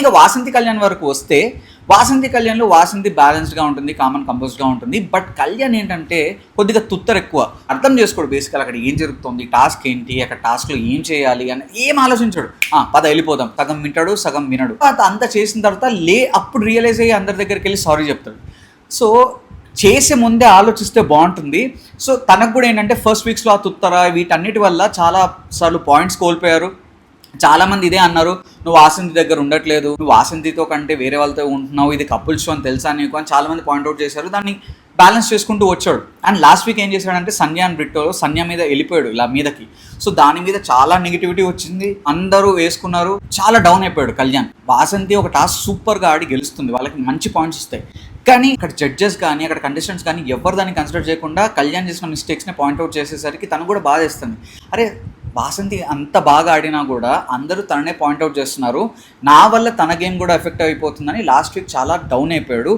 ఇక వాసంతి కళ్యాణ్ వరకు వస్తే వాసంతి కళ్యాణ్లో వాసంతి బ్యాలెన్స్డ్గా ఉంటుంది, కామన్ కంపోజ్డ్గా ఉంటుంది. బట్ కళ్యాణ్ ఏంటంటే కొద్దిగా తుత్తర ఎక్కువ, అర్థం చేసుకోడు బేసికల్ అక్కడ ఏం జరుగుతుంది, టాస్క్ ఏంటి, అక్కడ టాస్క్లో ఏం చేయాలి అని ఏం ఆలోచించాడు. పద వెళ్ళిపోదాం, సగం వింటాడు సగం వినడు. అంత చేసిన తర్వాత అప్పుడు రియలైజ్ అయ్యి అందరి దగ్గరికి వెళ్ళి సారీ చెప్తాడు. సో చేసే ముందే ఆలోచిస్తే బాగుంటుంది. సో తనకు కూడా ఏంటంటే ఫస్ట్ వీక్స్లో ఆ తుత్తర వీటన్నిటి వల్ల చాలా సార్లు పాయింట్స్ కోల్పోయారు. చాలామంది ఇదే అన్నారు, నువ్వు వాసంతి దగ్గర ఉండట్లేదు, నువ్వు వాసంతితో కంటే వేరే వాళ్ళతో ఉంటున్నావు, ఇది కపుల్ షో అని తెలుసా నీకు అని చాలామంది పాయింట్అవుట్ చేశారు. దాన్ని బ్యాలెన్స్ చేసుకుంటూ వచ్చాడు. అండ్ లాస్ట్ వీక్ ఏం చేశాడంటే సంధ్య అండ్ బ్రిట్టో సంధ్య మీద వెళ్ళిపోయాడు ఇలా మీదకి. సో దాని మీద చాలా నెగిటివిటీ వచ్చింది, అందరూ వేసుకున్నారు, చాలా డౌన్ అయిపోయాడు కళ్యాణ్. వాసంతి ఒక టాస్క్ సూపర్గా ఆడి గెలుస్తుంది, వాళ్ళకి మంచి పాయింట్స్ ఇస్తాయి. కానీ అక్కడ జడ్జెస్ కానీ అక్కడ కంటెస్టెంట్స్ కానీ ఎవరు దాన్ని కన్సిడర్ చేయకుండా కళ్యాణ్ చేసిన మిస్టేక్స్ని పాయింట్అవుట్ చేసేసరికి తను కూడా బాధ వేస్తుంది. అరే వాసంతి అంత బాగా ఆడినా కూడా అందరూ తననే పాయింట్అవుట్ చేస్తున్నారు, నా వల్ల తన గేమ్ కూడా ఎఫెక్ట్ అయిపోతుందని లాస్ట్ వీక్ చాలా డౌన్ అయిపోయాడు.